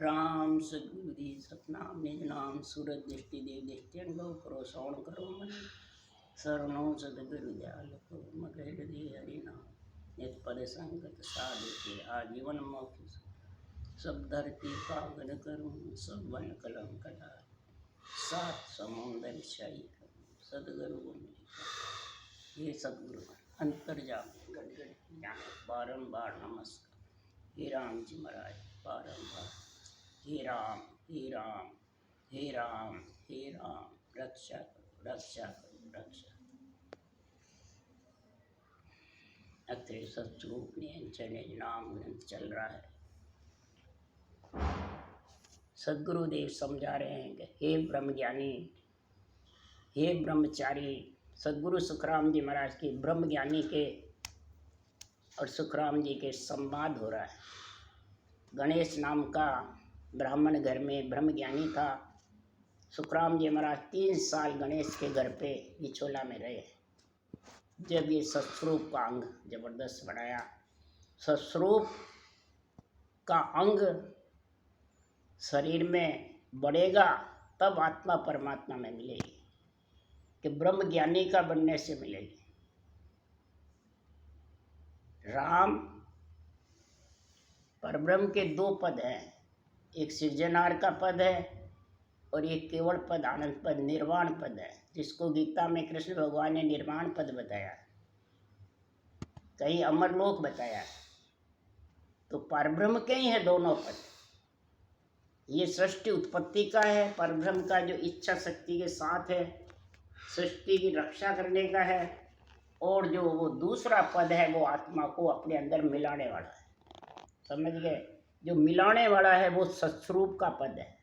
राम सदगुरुदी सतनाम निज नाम सूरत दृष्टि देव दृष्टि अनुभव करो श्रवण करो मन शरणो सदगुरु दयाल को मग हृदय हरि नाम नित पद संगत साधु के आजीवन मोक्ष सब धरती पावन करूं सब वन कलम कटा सात समुंदर शाही सदगुरु को मिली ये सदगुरु अंतर्जाम गड़गड़ ज्ञान बारंबार नमस्कार हे राम जी महाराज बारंबार हे राम हे राम हे राम हे राम रक्षा करो रक्षा करो रक्षा। अत्र सत्स्वरूप नियंत्रण नाम ग्रंथ चल रहा है। सदगुरुदेव समझा रहे हैं कि हे ब्रह्म ज्ञानी हे ब्रह्मचारी। सदगुरु सुखराम जी महाराज के ब्रह्म ज्ञानी के और सुखराम जी के संवाद हो रहा है। गणेश नाम का ब्राह्मण घर में ब्रह्म ज्ञानी था। सुखराम जी महाराज 3 साल गणेश के घर पे बिछोला में रहे। जब ये सत्स्वरूप का अंग जबरदस्त बनाया, सत्स्वरूप का अंग शरीर में बढ़ेगा तब आत्मा परमात्मा में मिलेगी, कि ब्रह्म ज्ञानी का बनने से मिलेगी। राम परब्रह्म के 2 पद हैं, एक सृजनहार का पद है और एक केवल पद आनंद पद निर्वाण पद है, जिसको गीता में कृष्ण भगवान ने निर्वाण पद बताया, कहीं अमरलोक बताया। तो परब्रह्म के ही है दोनों पद। ये सृष्टि उत्पत्ति का है, परब्रह्म का जो इच्छा शक्ति के साथ है, सृष्टि की रक्षा करने का है, और जो वो दूसरा पद है वो आत्मा को अपने अंदर मिलाने वाला है। समझ गए? जो मिलाने वाला है वो सत्स्वरूप का पद है,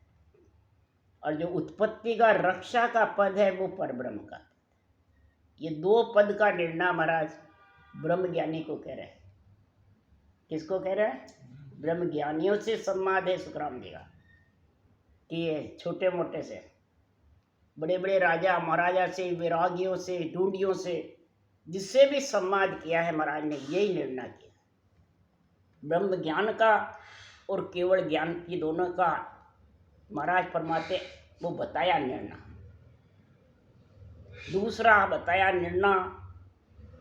और जो उत्पत्ति का रक्षा का पद है वो परब्रह्म का। ये 2 पद का निर्णय महाराज ब्रह्म ज्ञानी को कह रहे हैं। किसको कह रहे हैं? ब्रह्म ज्ञानियों से संवाद है सुखराम जी का, कि ये छोटे मोटे से, बड़े बड़े राजा महाराजा से, विरागियों से, ढूंढियों से, जिससे भी संवाद किया है महाराज ने यही निर्णय किया। ब्रह्म ज्ञान का और केवल ज्ञान की दोनों का महाराज फरमाते वो बताया निर्णय। दूसरा बताया निर्णय,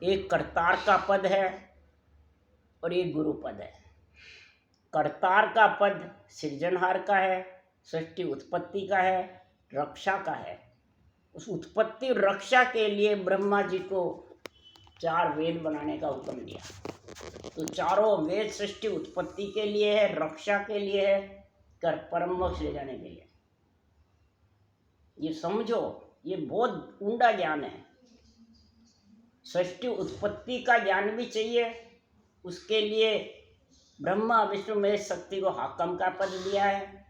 एक करतार का पद है और एक गुरु पद है। करतार का पद सृजनहार का है, सृष्टि उत्पत्ति का है, रक्षा का है। उस उत्पत्ति रक्षा के लिए ब्रह्मा जी को 4 वेद बनाने का हुक्म दिया। तो चारों वेद सृष्टि उत्पत्ति के लिए है, रक्षा के लिए है, कर परम मोक्ष ले जाने के लिए। ये समझो, ये बहुत ऊंडा ज्ञान है। सृष्टि उत्पत्ति का ज्ञान भी चाहिए, उसके लिए ब्रह्मा विष्णु महेश शक्ति को हाकम का पद दिया है,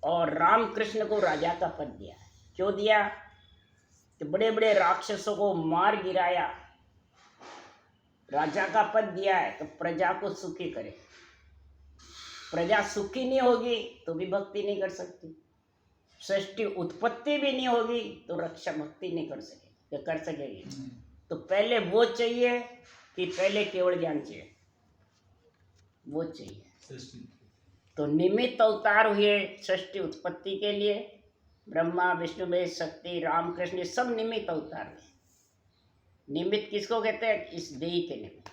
और राम कृष्ण को राजा का पद दिया है। क्यों दिया? कि बड़े बड़े राक्षसों को मार गिराया, राजा का पद दिया है तो प्रजा को सुखी करे। प्रजा सुखी नहीं होगी तो भी भक्ति नहीं कर सकती, सृष्टि उत्पत्ति भी नहीं होगी तो रक्षा भक्ति नहीं कर सकेगी। तो पहले वो चाहिए कि पहले केवल ज्ञान चाहिए? वो चाहिए। तो निमित्त अवतार हुए सृष्टि उत्पत्ति के लिए, ब्रह्मा विष्णु महेश शक्ति राम कृष्ण सब निमित्त अवतार हुए। निमित्त किसको कहते हैं? इस देही के निमित्त।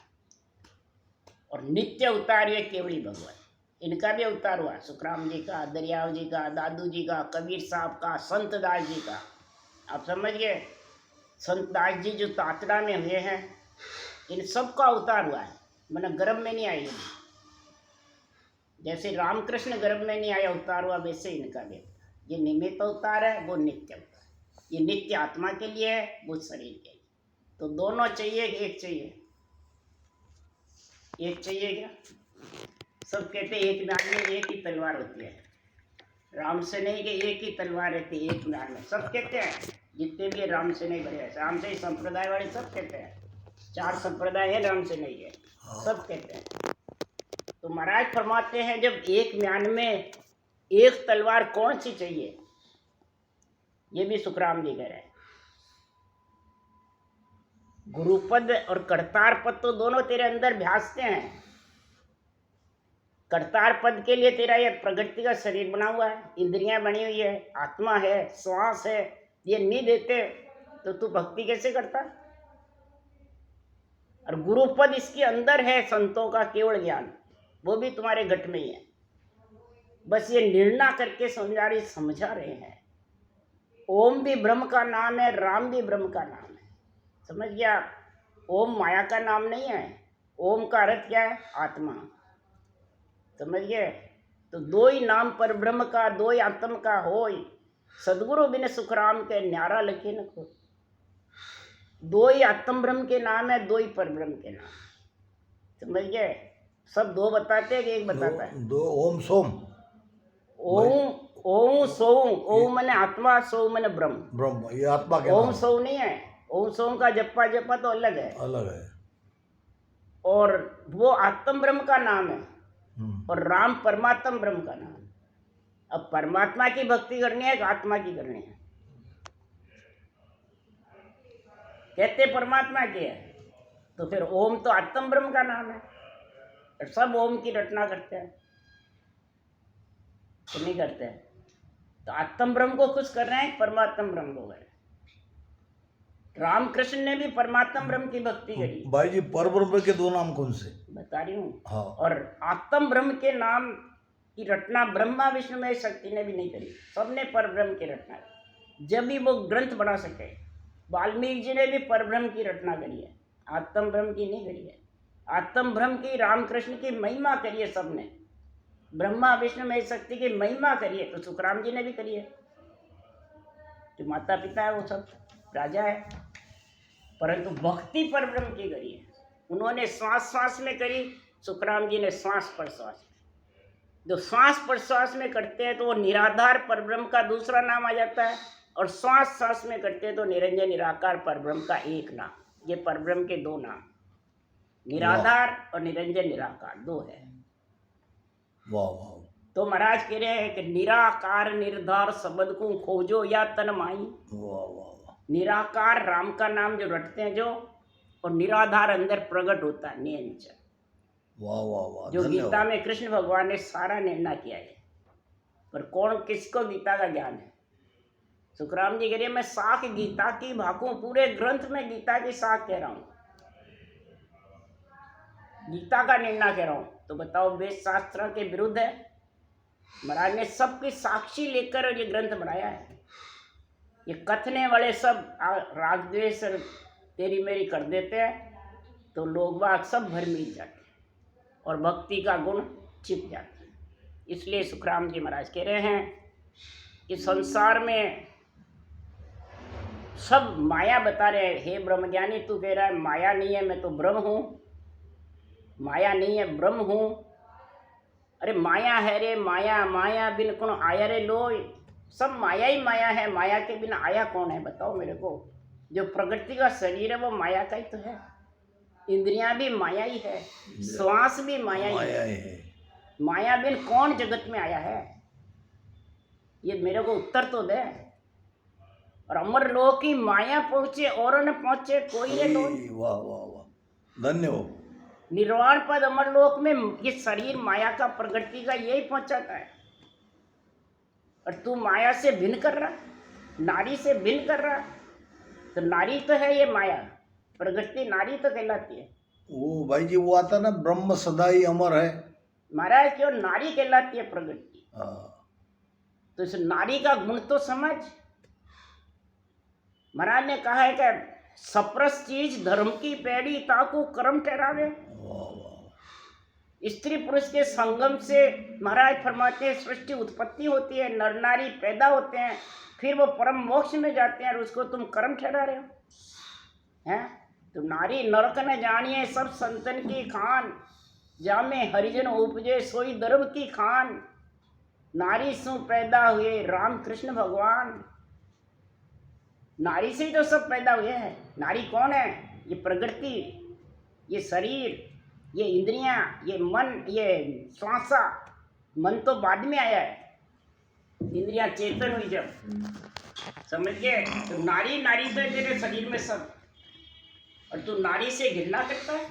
और नित्य अवतार हुए केवली भगवान, इनका भी अवतार हुआ। सुखराम जी का, दरियाव जी का, दादू जी का, कबीर साहब का, संत दास जी का। आप समझ गए? संत दास जी जो तातड़ा में हुए हैं, इन सब का अवतार हुआ है, मतलब गर्भ में नहीं आई। जैसे रामकृष्ण गर्भ में नहीं आया अवतार हुआ, वैसे इनका भी अवतार। ये निमित्त अवतार है, वो नित्य अवतार। ये नित्य आत्मा के लिए है, वो शरीर के लिए। तो दोनों चाहिए कि एक चाहिए? एक चाहिए क्या? सब कहते हैं एक म्यान में एक ही तलवार होती है। राम से नहीं कि एक ही तलवार रहती है एक म्यान में, सब कहते हैं। जितने भी राम से नहीं बड़े, राम से ही संप्रदाय वाले सब कहते हैं। 4 संप्रदाय है, राम से नहीं है, सब कहते हैं। तो महाराज फरमाते हैं जब एक म्यान में एक तलवार कौन सी चाहिए? ये भी सुखराम जी कह रहे हैं। गुरुपद और करतार पद तो दोनों तेरे अंदर भ्यासते हैं, कर्तार पद के लिए तेरा ये प्रकृति का शरीर बना हुआ है, इंद्रियां बनी हुई है, आत्मा है, श्वास है, ये नहीं देते तो तू भक्ति कैसे करता? और गुरु पद इसके अंदर है, संतों का केवल ज्ञान, वो भी तुम्हारे घट में ही है। बस ये निर्णय करके समझा रहे हैं। ओम भी ब्रह्म का नाम है, राम भी ब्रह्म का नाम है। समझ गया? ओम माया का नाम नहीं है। ओम का अर्थ क्या है? आत्मा। समझ गए? तो दो ही नाम पर ब्रह्म का, दो ही आत्म का होय, सदगुरु बिन सुखराम के न्यारा लिखे न को। दो ही आत्म ब्रह्म के नाम है, दो ही पर ब्रह्म के नाम। समझ गए? सब दो बताते हैं कि एक बताता है? दो ओम सोम। ओम ओम सोम, ओम मैंने आत्मा, सोम मैंने ब्रह्म। ब्रह्म ये आत्मा के ओम नाम। सोम नहीं है। ओम सोम का जप्पा जप्पा तो अलग है, अलग है। और वो आत्म ब्रह्म का नाम है, और राम परमात्म ब्रह्म का नाम। अब परमात्मा की भक्ति करनी है कि आत्मा की करनी है? कहते परमात्मा की है, तो फिर ओम तो आत्म ब्रह्म का नाम है, और सब ओम की रचना करते हैं तो नहीं करते हैं? तो आत्म ब्रह्म को खुश कर रहे हैं, परमात्म ब्रह्म को कर रहे हैं। रामकृष्ण ने भी परमात्म ब्रह्म की भक्ति करी। भाई जी परब्रह्म के दो नाम कौन से? बता रही हूँ। हाँ। और आत्म ब्रह्म के नाम की रचना ब्रह्मा विष्णु में शक्ति ने भी नहीं करी, सबने परब्रह्म की रचना की, जब भी वो ग्रंथ बना सके। वाल्मीकि जी ने भी परब्रह्म की रचना करी है, आत्म ब्रह्म की नहीं करी है। आत्म ब्रह्म की रामकृष्ण की महिमा करी है सबने, ब्रह्मा विष्णु में शक्ति की महिमा करी है, तो सुखराम जी ने भी करी है। जो माता पिता है वो सब राजा है, परंतु भक्ति परब्रह्म की करी है। उन्होंने श्वास श्वास में करी, सुखराम जी ने श्वास प्रश्वास में। जो श्वास प्रश्वास में करते हैं तो वो निराधार परब्रह्म का दूसरा नाम आ जाता है, और श्वास श्वास में करते हैं तो निरंजन निराकार परब्रह्म का एक नाम। ये परब्रह्म के दो नाम, निराधार और निरंजन निराकार, दो है। वाह वाह। तो महाराज कह रहे हैं कि निराकार निर्धार शब्द को खोजो या तन माई। वाह वाह। निराकार राम का नाम जो रटते हैं जो, और निराधार अंदर प्रकट होता है निरंजन। वाह वाह वाह। जो गीता में कृष्ण भगवान ने सारा निर्णय किया है, पर कौन किसको गीता का ज्ञान है? सुखराम जी कह रहे मैं साख गीता की भाकू, पूरे ग्रंथ में गीता की साख कह रहा हूँ, गीता का निर्णय कह रहा हूँ। तो बताओ वेद शास्त्र के विरुद्ध है? महाराज ने सबकी साक्षी लेकर ये ग्रंथ बनाया है। ये कथने वाले सब राग द्वेष तेरी मेरी कर देते हैं, तो लोग बाग सब भर मिल जाते हैं और भक्ति का गुण छिप जाता है। इसलिए सुखराम जी महाराज कह रहे हैं कि संसार में सब माया बता रहे हैं। हे ब्रह्मज्ञानी, तू कह रहा है माया नहीं है, मैं तो ब्रह्म हूँ। माया नहीं है, ब्रह्म हूँ। अरे माया है रे माया, माया बिन कौन आया रे लोय। सब माया ही माया है, माया के बिना आया कौन है? बताओ मेरे को। जो प्रकृति का शरीर है वो माया का ही तो है, इंद्रियां भी माया ही है, श्वास भी माया ही है। माया बिन कौन जगत में आया है? ये मेरे को उत्तर तो दे। और अमर लोक की माया पहुंचे और न पहुंचे कोई है तो। वाह वाह वाह, धन्यवाद। निर्वाण पद अमर लोक में ये शरीर माया का, प्रकृति का यही पहुंचाता है, और तू माया से भिन्न कर रहा, नारी से भिन्न कर रहा। तो नारी तो है ये माया, प्रकृति नारी तो कहलाती है। वो भाई जी वो आता ना, ब्रह्म सदा ही अमर है। महाराज क्यों नारी कहलाती है प्रकृति? तो इस नारी का गुण तो समझ। महाराज ने कहा है कि सप्रस चीज धर्म की पैड़ी ताकू कर्म ठहरावे। स्त्री पुरुष के संगम से महाराज फरमाते हैं सृष्टि उत्पत्ति होती है, नर नारी पैदा होते हैं, फिर वो परम मोक्ष में जाते हैं, और उसको तुम कर्म ठहरा रहे हो हैं? तो नारी नरक न जानिए सब संतन की खान, जामे हरिजन उपजे सोई धर्म की खान। नारी सु पैदा हुए राम कृष्ण भगवान, नारी से ही तो सब पैदा हुए हैं। नारी कौन है? ये प्रकृति, ये शरीर, ये इंद्रियां, ये मन, ये श्वासा। मन तो बाद में आया है, इंद्रियां चेतन हुई जब, समझ गए? तो नारी नारी तो तेरे शरीर में सब, और तू नारी से घृणा करता है।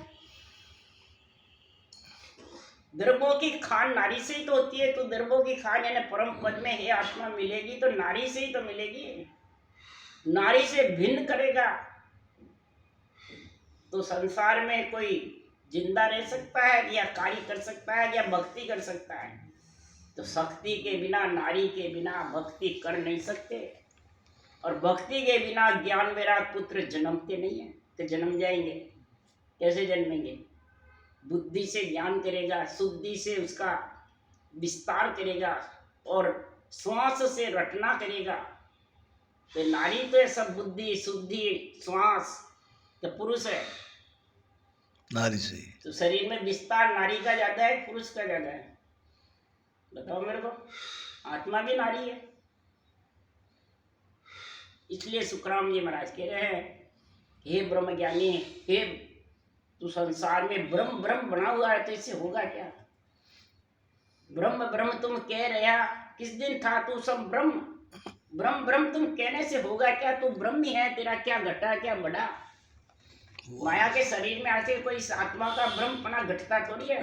द्रव्यों की खान नारी से ही तो होती है। तो द्रव्यों की खान यानी परम पद में है आत्मा मिलेगी तो नारी से ही तो मिलेगी। नारी से भिन्न करेगा तो संसार में कोई जिंदा रह सकता है या कार्य कर सकता है या भक्ति कर सकता है। तो शक्ति के बिना, नारी के बिना भक्ति कर नहीं सकते। और भक्ति के बिना ज्ञान वैराग पुत्र जन्मते नहीं है। तो जन्म जाएंगे, कैसे जन्मेंगे? बुद्धि से ज्ञान करेगा, शुद्धि से उसका विस्तार करेगा और श्वास से रटना करेगा। तो नारी तो है सब बुद्धि शुद्धि श्वास, तो पुरुष है नारी से। तो शरीर में विस्तार नारी का ज्यादा है पुरुष का ज्यादा है? बताओ मेरे को। आत्मा भी नारी है। इसलिए सुखराम जी महाराज कह रहे हैं, हे ब्रह्म ज्ञानी, हे तू संसार में ब्रह्म ब्रह्म बना हुआ है तो इससे होगा क्या? ब्रह्म ब्रह्म तुम कह रहा, किस दिन था तू सब ब्रह्म? ब्रह्म ब्रह्म तुम कहने से होगा क्या? तू ब्रह्म ही है, तेरा क्या घटा क्या बढ़ा? माया के शरीर में आके कोई इस आत्मा का ब्रह्मपना घटता थोड़ी है।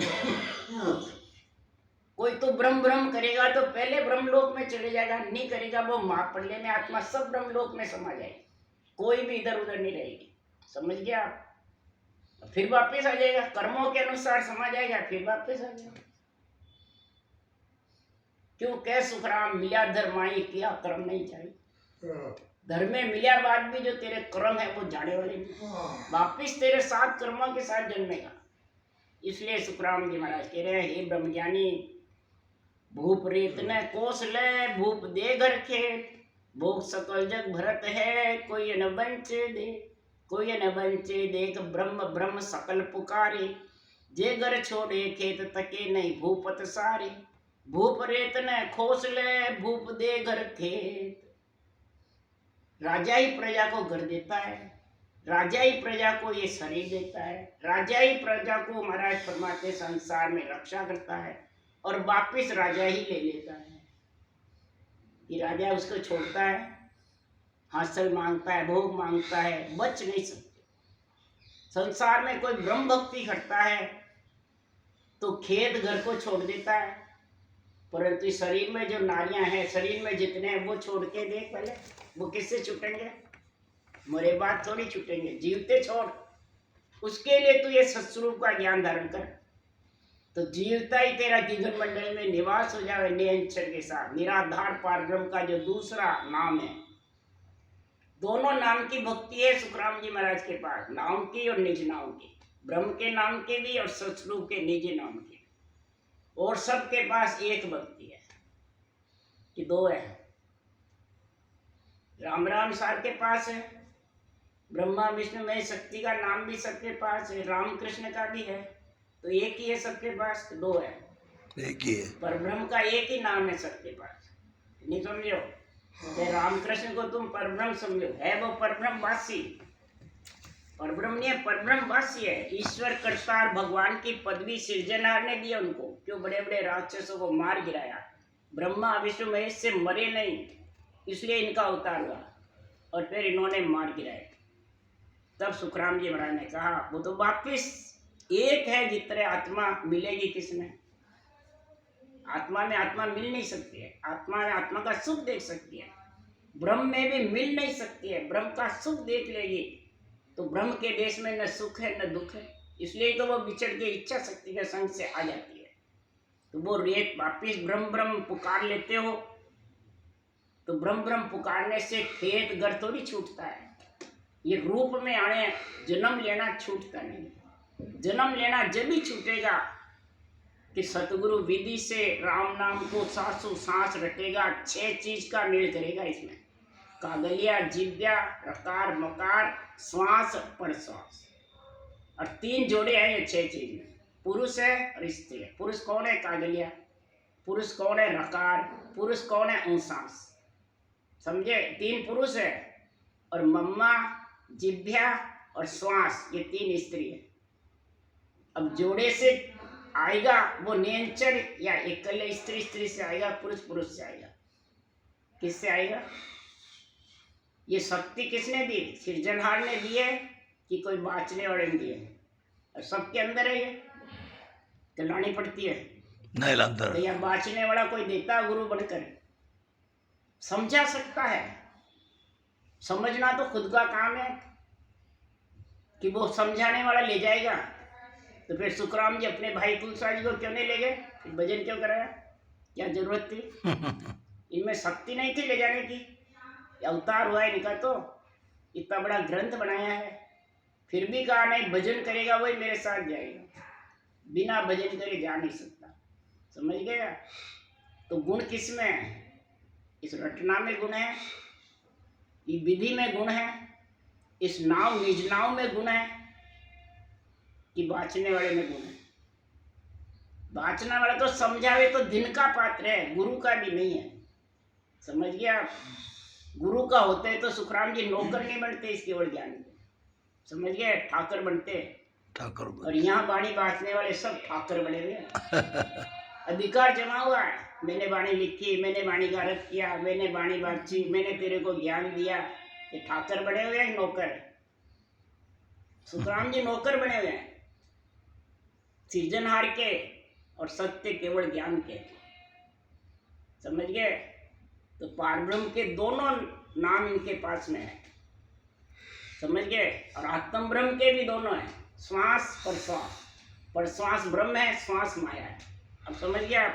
कोई तो ब्रह्म ब्रह्म करेगा तो पहले ब्रह्मलोक में चले जाएगा, नहीं करेगा वो महाप्रलय में आत्मा सब ब्रह्मलोक में समा जाएगी, कोई भी इधर उधर नहीं रहेगी। समझ गया आप? फिर वापस आ जाएगा, कर्मों के अनुसार समा जाएगा, फिर वापस आ जाएगा। क्यों कह सुखराम मिला धर्माई, किया कर्म नहीं चाहिए। धर्म में मिला बाद भी जो तेरे कर्म है वो जाने वाले नहीं, वापिस तेरे साथ कर्मों के साथ जन्मेगा। इसलिए सुखराम जी महाराज कह रहे हैं, हे ब्रह्मज्ञानी, भूप रेत न कोस ले, भूप दे घर खेत, भोग सकल जग भरत है, कोई न बंचे दे, कोई न बंचे देख, ब्रह्म ब्रह्म सकल पुकारे, जे घर छोड़े खेत तके नहीं भूपत सारे, भूप रेत न खोस ले, भूप दे घर खेत। राजा ही प्रजा को घर देता है, राजा ही प्रजा को ये शरीर देता है, राजा ही प्रजा को महाराज परमात्मा संसार में रक्षा करता है और वापिस राजा ही ले लेता है। कि राजा उसको छोड़ता है, हासिल मांगता है, भोग मांगता है, बच नहीं सकते। संसार में कोई ब्रह्म भक्ति करता है तो खेत घर को छोड़ देता है, परंतु शरीर में जो नारियां हैं, शरीर में जितने हैं वो छोड़ के देख पहले, वो किससे छूटेंगे? मरे बाद थोड़ी छूटेंगे, जीवते छोड़। उसके लिए तू ये सत्स्वरूप का ज्ञान धारण कर, तो जीवता ही तेरा गगन मंडल में निवास हो जाए निरंतर के साथ। निराधार पारब्रह्म का जो दूसरा नाम है, दोनों नाम की भक्ति है सुखराम जी महाराज के पास, नाम की और निज नाम की, ब्रह्म के नाम के भी और सत्स्वरूप के निज नाम की। और सबके पास एक भक्ति है कि दो है। राम राम सार के पास है, ब्रह्मा विष्णु महेश शक्ति का नाम भी सबके पास है, राम कृष्ण का भी है, तो एक ही है सबके पास, दो है, एक ही है। पर ब्रह्म का एक ही नाम है सबके पास। नहीं समझो? तो राम कृष्ण को तुम परब्रह्म समझो, है वो परब्रह्मवासी, परब्रह्म नहीं है, परब्रह्मवासी है। ईश्वर कर्तार भगवान की पदवी सृजनहार ने दी उनको। क्यों? बड़े बड़े राक्षसों को मार गिराया, ब्रह्मा विष्णु महेश से मरे नहीं, इसलिए इनका अवतार हुआ और फिर इन्होंने मार गिराया। तब सुखराम जी महाराज ने कहा वो तो वापिस एक है, जितने आत्मा मिलेगी किसमें? आत्मा में आत्मा मिल नहीं सकती है, आत्मा में आत्मा का सुख देख सकती है, ब्रह्म में भी मिल नहीं सकती है। ब्रह्म का सुख देख लेगी तो ब्रह्म के देश में न सुख है न दुख है, इसलिए तो वो बिछड़ के इच्छा शक्ति के संग से आ जाती है। तो वो रेत वापिस ब्रह्म ब्रह्म पुकार लेते हो, तो ब्रह्म ब्रह्म पुकारने से खेत घर थोड़ी छूटता है। ये रूप में आने जन्म लेना छूटता नहीं। जन्म लेना जब भी छूटेगा कि सतगुरु विधि से राम नाम को सासु सांस रटेगा, 6 चीज का मेल करेगा इसमें, कागलिया जिव्या रकार मकार श्वास परश्वास, और 3 जोड़े हैं ये 6 चीज में, पुरुष है और स्त्री है। पुरुष कौन है? कागलिया। पुरुष कौन है? रकार। पुरुष कौन है? ऊंसास। समझे? 3 पुरुष है और मम्मा जिभ्या और श्वास, ये 3 स्त्री है। अब जोड़े से आएगा वो नियंचर या एकल स्त्री, स्त्री से आएगा, पुरुष पुरुष से आएगा। किससे आएगा? ये शक्ति किसने दी? सृजनहार ने दी है कि कोई बाँचने वाले ने दी है? और सबके अंदर है ये। लानी पड़ती है। नहीं लांतर तो यहाँ बाँचने वाला कोई देता गुरु बनकर समझा सकता है। समझना तो खुद का काम है कि वो समझाने वाला ले जाएगा। तो फिर सुखराम जी अपने भाई तुलसा जी को क्यों नहीं ले गए? फिर भजन क्यों कराया? क्या जरूरत थी? इनमें शक्ति नहीं थी ले जाने की। अवतार हुआ है इनका, तो इतना बड़ा ग्रंथ बनाया है, फिर भी कहा नहीं भजन करेगा वही मेरे साथ जाएगा, बिना भजन करे जा नहीं सकता। समझ गया? तो गुण किस में है? इस रटना में गुण है, ये विधि में गुण है, इस नाव निज नाव में गुण है, कि बाँचने वाले में गुण है। बाँचने वाला तो समझावे तो दिन का पात्र है, गुरु का भी नहीं है। समझ गया? गुरु का होते है तो सुखराम जी नौकर नहीं बनते इस केवल ज्ञान के। समझ गए? ठाकर बनते। ठाकुर और यहाँ बाणी बाँचने वाले सब ठाकर बने हुए हैं। अधिकार जमा हुआ है, मैंने बाणी लिखी, मैंने बाणी का अर्थ किया, मैंने बाणी बाँची, मैंने तेरे को ज्ञान दिया। ये ठाकर बने हुए हैं, नौकर। सुखराम जी नौकर बने हुए हैं सृजनहार के और सत्य केवल ज्ञान के। समझ गए? तो पारब्रह्म के दोनों नाम इनके पास में है। समझ गए? और आत्म ब्रह्म के भी दोनों है, श्वास और श्वास। पर श्वास ब्रह्म है, श्वास माया है। अब समझ गया?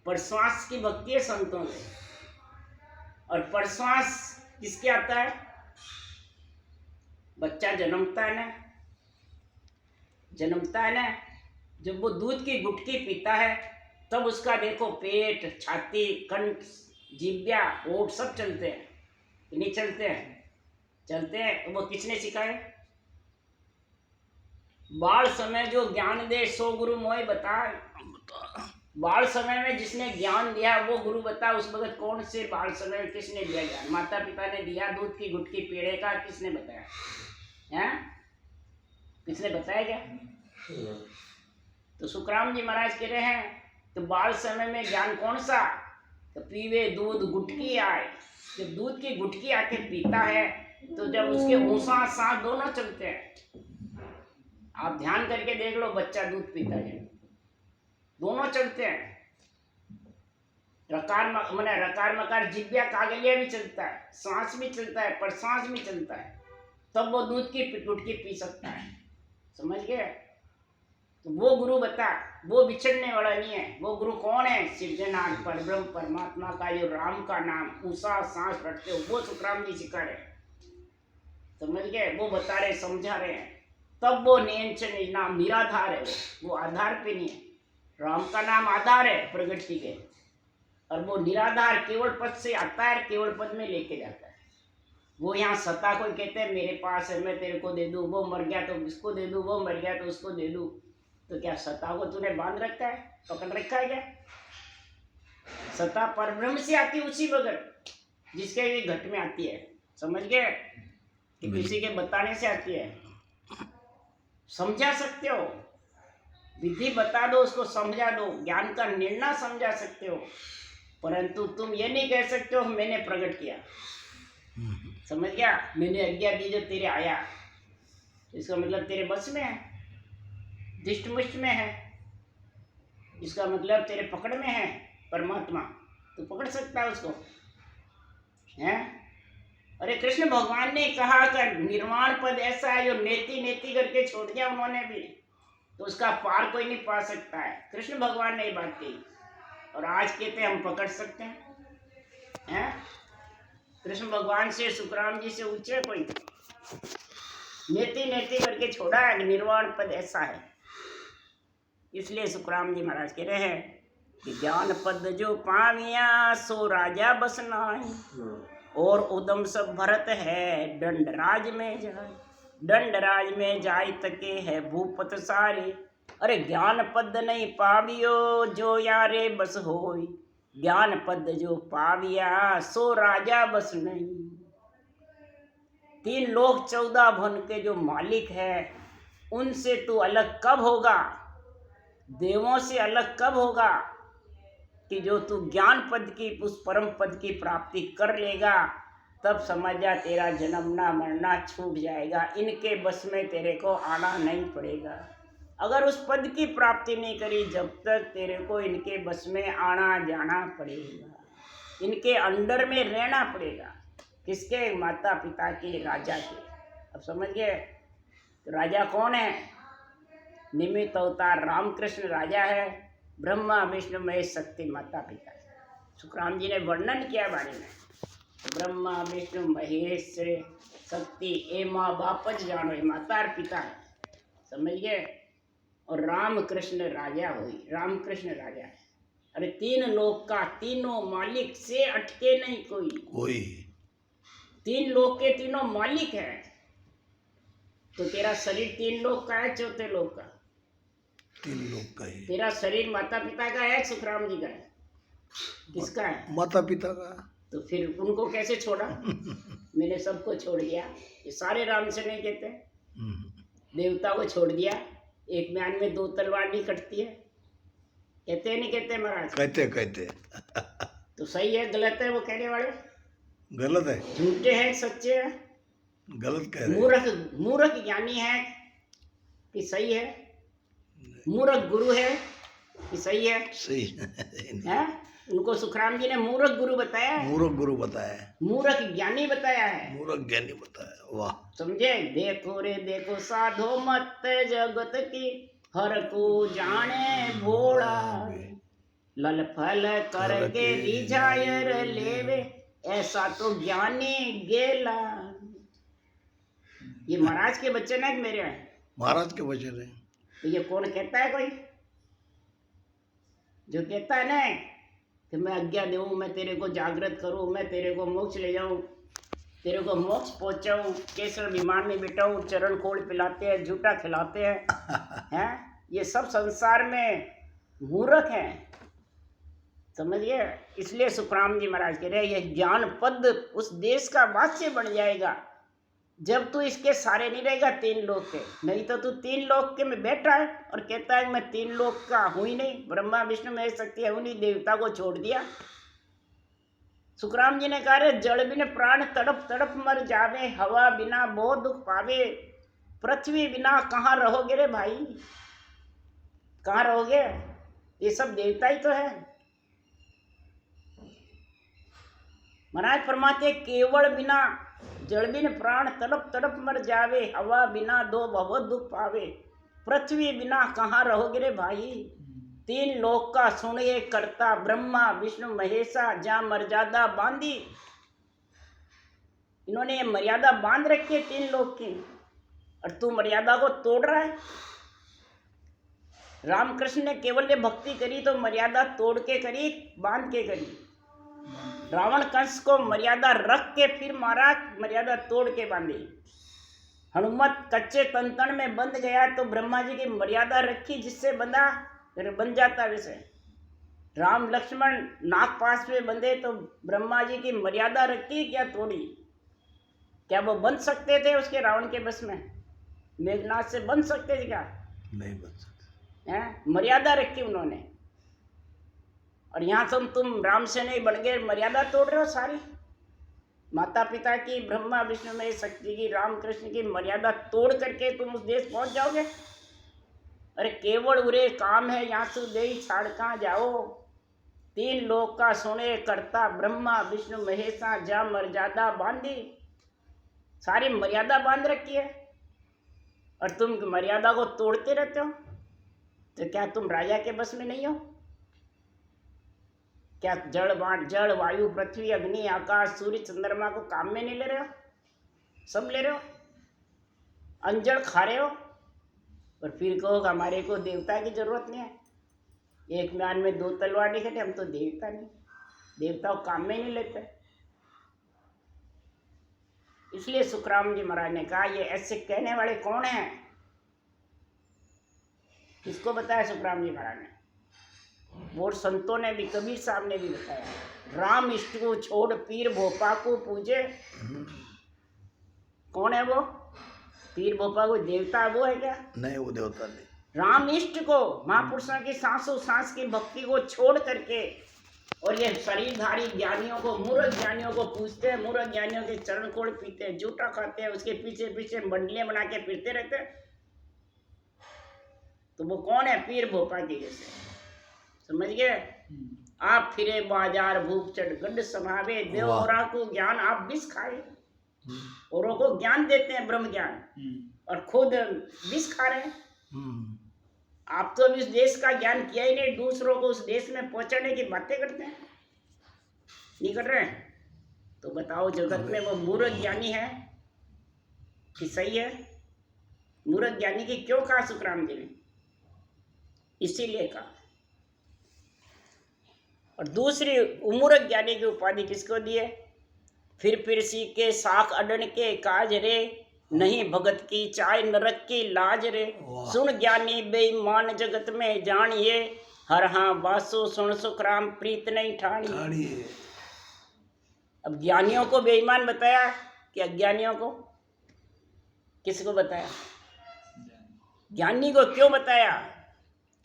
पर श्वास की भक्ति है संतों में, और परश्वास किसके आता है? बच्चा जन्मता है ना, जब वो दूध की गुटकी पीता है तब उसका देखो पेट, छाती, कंठ, जिह्वा, ओठ सब चलते हैं कि नहीं चलते हैं? चलते हैं। तो वो किसने सिखाए? बाल समय जो ज्ञान दे सो गुरु मोय बता। बाल समय में जिसने ज्ञान दिया वो गुरु बता। उस वक्त कौन से बाल समय में किसने दिया ज्ञान? माता पिता ने दिया दूध की गुटकी पीने का, किसने बताया? हैं? किसने बताया क्या? तो सुखराम जी महाराज कह रहे हैं तो बाल समय में ज्ञान कौन सा? तो पीवे दूध गुटकी आए। जब दूध की गुटकी आके पीता है तो जब उसके ऊँसा सांस दोनों चलते हैं। आप ध्यान करके देख लो, बच्चा दूध पीता है, दोनों चलते हैं। रकार मकार जिह्वा कागलिया भी चलता है, सांस भी चलता है, प्रश्वास भी चलता है, तब वो दूध की गुटकी पी सकता है। समझ गए? तो वो गुरु बता, वो बिछड़ने वाला नहीं है। वो गुरु कौन है? सृजनहार परब्रह्म परमात्मा का जो राम का नाम ऊषा सांस रटते हो, वो सुखराम जी सिखा रहे। समझ गए? वो बता रहे, समझा रहे हैं। तब वो नियंत्रण नाम निराधार है, वो आधार पे नहीं है। राम का नाम आधार है प्रगति के, और वो निराधार केवल पद से आता है, केवल पद में लेके जाता है। वो यहाँ सत्ता को कहते हैं मेरे पास है, मैं तेरे को दे दूँ, वो मर गया तो इसको दे दूँ, वो मर गया तो उसको दे दूँ। तो क्या सत्ता को तूने बांध रखा है, पकड़ रखा है क्या? सत्ता परब्रह्म से आती है उसी वक्त जिसके ये घट में आती है। समझ गए? कि किसी के बताने से आती है। समझा सकते हो, विधि बता दो, उसको समझा दो, ज्ञान का निर्णय समझा सकते हो, परंतु तुम ये नहीं कह सकते हो मैंने प्रकट किया। समझ गया? मैंने आज्ञा दी जो तेरे आया, इसका मतलब तेरे बस में है, दिष्टमुष्ट में है, इसका मतलब तेरे पकड़ में है परमात्मा, तो पकड़ सकता है उसको, हैं? अरे कृष्ण भगवान ने कहा कि निर्वाण पद ऐसा है जो नेति नेति करके छोड़ दिया उन्होंने भी, तो उसका पार कोई नहीं पा सकता है। कृष्ण भगवान ने ये बात कही, और आज कहते हम पकड़ सकते हैं? कृष्ण भगवान से, सुखराम जी से ऊंचे कोई? नेति नेति करके छोड़ा है, निर्वाण पद ऐसा है। इसलिए सुखराम जी महाराज कह रहे हैं कि ज्ञान पद जो पाविया सो राजा बसनाई, और उदम सब भरत है दंड राज में जाए। दंड राज में जाय तके है भूपत सारे। अरे ज्ञान पद नहीं पावियो जो यारे बस होई, ज्ञान पद जो पाविया सो राजा बस नहीं। 3 लोक 14 भुवन के जो मालिक है उनसे तू अलग कब होगा? देवों से अलग कब होगा? कि जो तू ज्ञान पद की, उस परम पद की प्राप्ति कर लेगा, तब समझ जा तेरा जन्मना मरना छूट जाएगा। इनके बस में तेरे को आना नहीं पड़ेगा। अगर उस पद की प्राप्ति नहीं करी जब तक तेरे को इनके बस में आना जाना पड़ेगा, इनके अंडर में रहना पड़ेगा। किसके? माता पिता के, राजा के। अब समझ गए? तो राजा कौन है? निमित्त अवतार रामकृष्ण राजा है, ब्रह्मा विष्णु महेश शक्ति माता पिता। सुखराम जी ने वर्णन किया बारे में, ब्रह्मा विष्णु महेश शक्ति ए माँ बाप ज जानो, ए माता और पिता है, समझ गए? और रामकृष्ण राजा हुई, रामकृष्ण राजा है। अरे तीन लोक का तीनों मालिक से अटके नहीं कोई। तीन लोक के तीनों मालिक है। तो तेरा शरीर तीन लोक का है, चौथे लोक का? तीन लोग का है। तेरा शरीर माता पिता का है, सुखराम जी का है? किसका है? माता पिता का। तो फिर उनको कैसे छोड़ा? मैंने सबको छोड़ दिया। ये सारे राम से नहीं कहते? देवता को छोड़ दिया, एक म्यान में दो तलवार नहीं कटती है, कहते नहीं कहते महाराज? कहते। तो सही है गलत है वो कहने वाले? गलत है। झूठे हैं सच्चे हैं? गलत कह रहे। मूर्ख ज्ञानी है कि सही है? मूर्ख गुरु है कि सही है? सही है? उनको सुखराम जी ने मूर्ख गुरु बताया है, मूर्ख गुरु बताया है, मूर्ख ज्ञानी बताया है, मूर्ख ज्ञानी बताया। वाह, समझे? देखो रे देखो साधो मत जगत की, हर को जाने भोला, लल फल करके रिझायर लेवे, ऐसा तो ज्ञानी गेला। ये महाराज के बच्चे ना मेरे हैं, महाराज के वचन है। तो ये कौन कहता है? कोई जो कहता है ना कि मैं आज्ञा दूँ, मैं तेरे को जागृत करूँ, मैं तेरे को मोक्ष ले जाऊँ, तेरे को मोक्ष पहुँचाऊँ, केसर विमान में बिठाऊँ, चरण खोल पिलाते हैं, झूठा खिलाते हैं, हैं? ये सब संसार में मूर्ख हैं, समझिए? इसलिए सुखराम जी महाराज कह रहे हैं ये ज्ञान पद उस देश का वास्य बन जाएगा जब तू इसके सारे नहीं रहेगा तीन लोक के। नहीं तो तू तीन लोक के में बैठा है और कहता है मैं तीन लोक का हूँ ही नहीं, ब्रह्मा विष्णु महेश शक्ति है नहीं, देवता को छोड़ दिया। सुखराम जी ने कहा रे जड़ बिन प्राण तड़प तड़प मर जावे, हवा बिना बहुत दुख पावे, पृथ्वी बिना कहाँ रहोगे रे भाई, कहाँ रहोगे? ये सब देवता ही तो है। महाराज फरमाते केवल बिना जड़ बिन प्राण तड़प तड़प मर जावे, हवा बिना दो बहुत दुख पावे, पृथ्वी बिना कहाँ रहोगे रे भाई। तीन लोक का सुनिए करता, ब्रह्मा विष्णु महेशा जा मर्यादा बांधी। इन्होंने ये मर्यादा बांध रखी है तीन लोक की, और तू मर्यादा को तोड़ रहा है। रामकृष्ण ने केवल ये भक्ति करी तो मर्यादा तोड़ के करी, बांध के करी। रावण कंस को मर्यादा रख के फिर मारा, मर्यादा तोड़ के बांधी। हनुमत कच्चे तंतन में बंध गया तो ब्रह्मा जी की मर्यादा रखी, जिससे बंधा फिर बन जाता। वैसे राम लक्ष्मण नागपाश में बंधे तो ब्रह्मा जी की मर्यादा रखी, क्या तोड़ी? क्या वो बन सकते थे उसके रावण के बस में? मेघनाथ से बन सकते थे क्या? नहीं बन सकते हैं? मर्यादा रखी उन्होंने। और यहाँ तुम राम से नहीं बन गए, मर्यादा तोड़ रहे हो सारी। माता पिता की, ब्रह्मा विष्णु महेश शक्ति की, रामकृष्ण की मर्यादा तोड़ करके तुम उस देश पहुंच जाओगे। अरे केवल उरे काम है यहाँ से दे छाड़ कहाँ जाओ। तीन लोक का सुने करता, ब्रह्मा विष्णु महेशा जा मर्यादा बांधी। सारी मर्यादा बांध रखी है और तुम मर्यादा को तोड़ते रहते हो। तो क्या तुम राजा के बस में नहीं हो? क्या जल वायु पृथ्वी अग्नि आकाश सूर्य चंद्रमा को काम में नहीं ले रहे हो? सब ले रहे हो, अंजड़ खा रहे हो, और फिर कहो हमारे को देवता की जरूरत नहीं है। एक म्यान में दो तलवार नहीं कटे, हम तो देवता नहीं, देवता को काम में नहीं लेते। इसलिए सुखराम जी महाराज ने कहा ये ऐसे कहने वाले कौन हैं? किसको बताया सुखराम जी महाराज ने? और संतों ने भी, कबीर साहब ने भी बताया, राम इष्ट को छोड़ पीर भोपा को पूजे। कौन है वो? पीर भोपा कोई देवता वो है क्या? नहीं, वो देवता नहीं। राम इष्ट को, महापुरुषों की सांसों सांस की भक्ति को छोड़ करके और ये शरीरधारी ज्ञानियों को, मूर्ख ज्ञानियों को पूजते हैं, मूर्ख ज्ञानियों के चरण कोड़ पीते हैं, जूठा खाते हैं, उसके पीछे पीछे मंडलियां बना के फिरते रहते हैं। तो वो कौन है? पीर भोपा के जैसे, समझ गए? आप फिरे बाजार भूख चढ़ गड्ढ समावे, देव औरा को ज्ञान आप विष खाए। औरों को ज्ञान देते हैं, ब्रह्म ज्ञान, और खुद विष खा रहे हैं। आप तो अभी इस देश का ज्ञान किया ही नहीं, दूसरों को उस देश में पहुंचाने की बातें करते हैं, नहीं कर रहे हैं? तो बताओ, जगत में वो मूर्ख ज्ञानी है कि सही है? मूर्ख ज्ञानी की क्यों कहा सुखराम जी ने? इसीलिए कहा। और दूसरी मूर्ख ज्ञानी की उपाधि किसको दी है? फिर सी के साख अडन के काज रे, नहीं भगत की चाय नरक की लाज रे। सुन ज्ञानी बेईमान जगत में जानिए, हर हाँ बासो सुन सुखराम प्रीत नहीं ठानिए। अब ज्ञानियों को बेईमान बताया कि अज्ञानियों को? किसको बताया? ज्ञानी को क्यों बताया?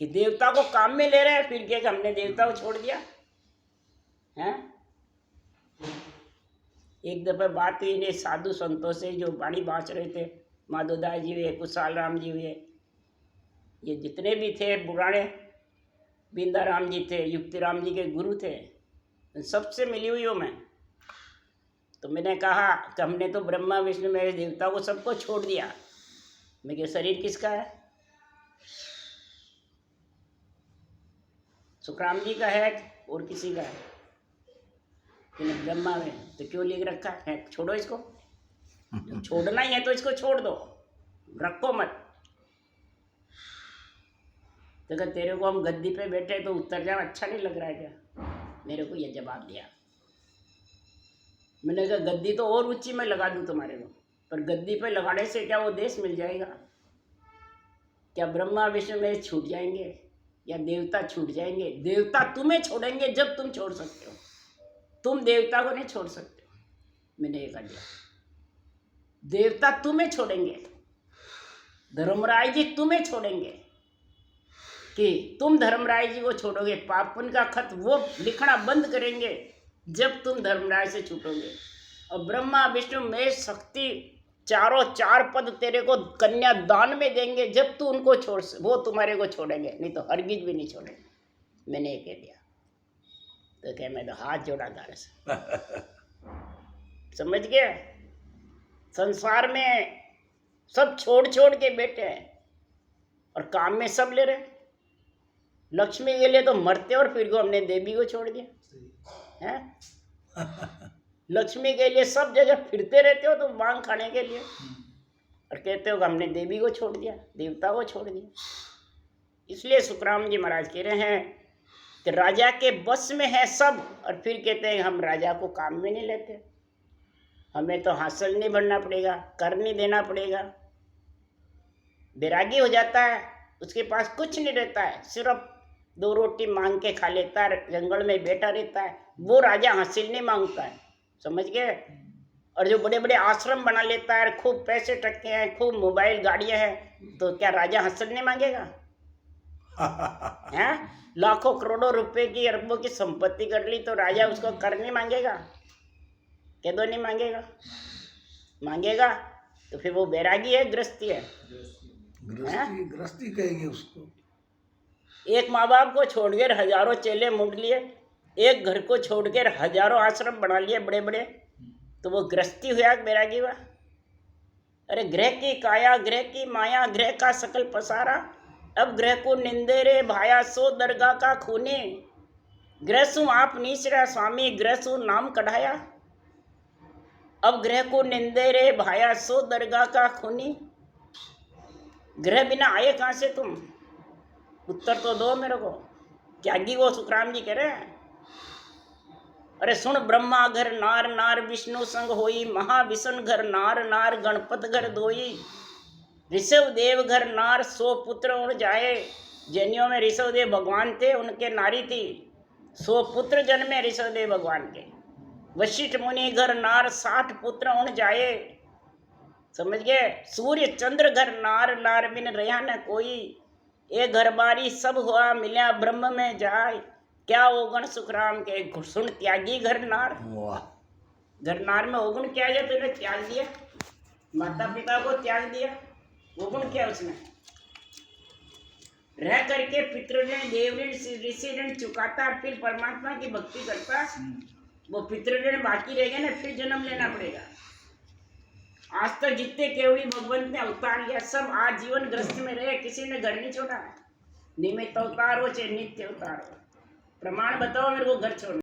कि देवता को काम में ले रहे हैं, फिर क्या हमने देवता को छोड़ दिया है? एक दफा बात हुई ने साधु संतों से जो वाणी बाँच रहे थे, माधोदास जी हुए, कुशाल राम जी हुए, ये जितने भी थे पुराने, बिंदा राम जी थे, युक्ति राम जी के गुरु थे, सबसे मिली हुई हूँ मैं। तो मैंने कहा कि हमने तो ब्रह्मा विष्णु महेश देवता को सबको छोड़ दिया। मैं क्या शरीर किसका है? सुखराम जी का है और किसी का है? ब्रह्मा में तो क्यों लिख रखा है? छोड़ो इसको, छोड़ना ही है तो इसको छोड़ दो, रखो मत। तो तेरे को हम गद्दी पे बैठे तो उत्तर जाना अच्छा नहीं लग रहा है क्या? मेरे को ये जवाब दिया। मैंने कहा गद्दी तो और ऊंची मैं लगा दूं तुम्हारे को, पर गद्दी पे लगाने से क्या वो देश मिल जाएगा? क्या ब्रह्मा विष्णु में छूट जाएंगे या देवता छूट जाएंगे? देवता तुम्हें छोड़ेंगे जब तुम छोड़ सकते हो, तुम देवता को नहीं छोड़ सकते। मैंने ये कह दिया, देवता तुम्हें छोड़ेंगे, धर्मराय जी तुम्हें छोड़ेंगे। कि तुम धर्मराय जी को छोड़ोगे, पाप पुण्य का खत वो लिखना बंद करेंगे जब तुम धर्मराय से छूटोगे। और ब्रह्मा विष्णु महेश शक्ति चारों चार पद तेरे को कन्या दान में देंगे जब तू उनको छोड़, वो तुम्हारे को छोड़ेंगे, नहीं तो हरगिज भी नहीं छोड़ेंगे। मैंने ये कह दिया। तो क्या मैं तो हाथ जोड़ा गाने से समझ गए? संसार में सब छोड़ छोड़ के बैठे हैं और काम में सब ले रहे। लक्ष्मी के लिए तो मरते और फिर को हमने देवी को छोड़ दिया है। लक्ष्मी के लिए सब जगह फिरते रहते हो तुम मांग खाने के लिए, और कहते हो कि हमने देवी को छोड़ दिया, देवता को छोड़ दिया। इसलिए सुखराम जी महाराज कह रहे हैं कि राजा के बस में है सब, और फिर कहते हैं हम राजा को काम में नहीं लेते, हमें तो हासिल नहीं बनना पड़ेगा, कर नहीं देना पड़ेगा। बैरागी हो जाता है, उसके पास कुछ नहीं रहता है, सिर्फ 2 रोटी मांग के खा लेता है, जंगल में बैठा रहता है, वो राजा हासिल नहीं मांगता है, समझ गए? और जो बड़े बड़े आश्रम बना लेता है, खूब पैसे टक्के हैं, खूब मोबाइल गाड़ियां हैं, तो क्या राजा हासिल नहीं मांगेगा? हैं? लाखों करोड़ों रुपए की अरबों की संपत्ति कर ली तो राजा उसको कर नहीं मांगेगा? कह दो नहीं मांगेगा? मांगेगा। तो फिर वो बैरागी है, गृहस्थी है? गृहस्थी कहेंगे उसको। एक माँ बाप को छोड़कर हजारों चेले मुंड लिए, एक घर को छोड़कर हजारों आश्रम बना लिए बड़े बड़े, तो वो गृहस्थी हुआ बैरागी हुआ? अरे ग्रह की काया, ग्रह की माया, ग्रह का सकल पसारा, अब ग्रह को निंदे रे भाया, सो दरगाह का खूने। ग्रह सु आप नीचरा स्वामी, ग्रह सु नाम कढ़ाया, अब ग्रह को निंदे रे भाया, सो दरगाह का खूनी। ग्रह बिना आए कहाँ से तुम? उत्तर तो दो मेरे को। त्यागी को सुखराम जी कह रहे हैं। अरे सुन ब्रह्मा घर नार नार, विष्णु संग होई, महाविष्णु घर नार नार, गणपत घर दोई। ऋषभ देव घर नार, 100 पुत्र उड़ जाए। जैनियों में ऋषभ देव भगवान थे, उनके नारी थी, 100 पुत्र जन्मे ऋषभ देव भगवान के। वशिष्ठ मुनि घर नार, 60 पुत्र उड़ जाए, समझ गए? सूर्य चंद्र घर नार नार, बिन रहा न कोई। ए घर बारी सब हुआ, मिला ब्रह्म में जाय। क्या ओगण सुखराम के, सुन त्यागी घर नार। घर नार में ओगुण क्या है? तूने त्याग दिया, माता पिता को त्याग दिया, ओगुण क्या उसमें? रह करके पितृऋण देवऋण ऋषि ऋण चुकाता और फिर परमात्मा की भक्ति करता, वो पितृऋण बाकी रहेगा ना, फिर जन्म लेना पड़ेगा। आज तक जितने केवड़ी भगवंत ने अवतार लिया सब आज जीवन ग्रस्त में रहे, किसी ने घर नहीं छोड़ा। निमित्त अवतार हो चाहे नित्य अवतार हो, प्रमाण बताओ मेरे को घर छोड़ना।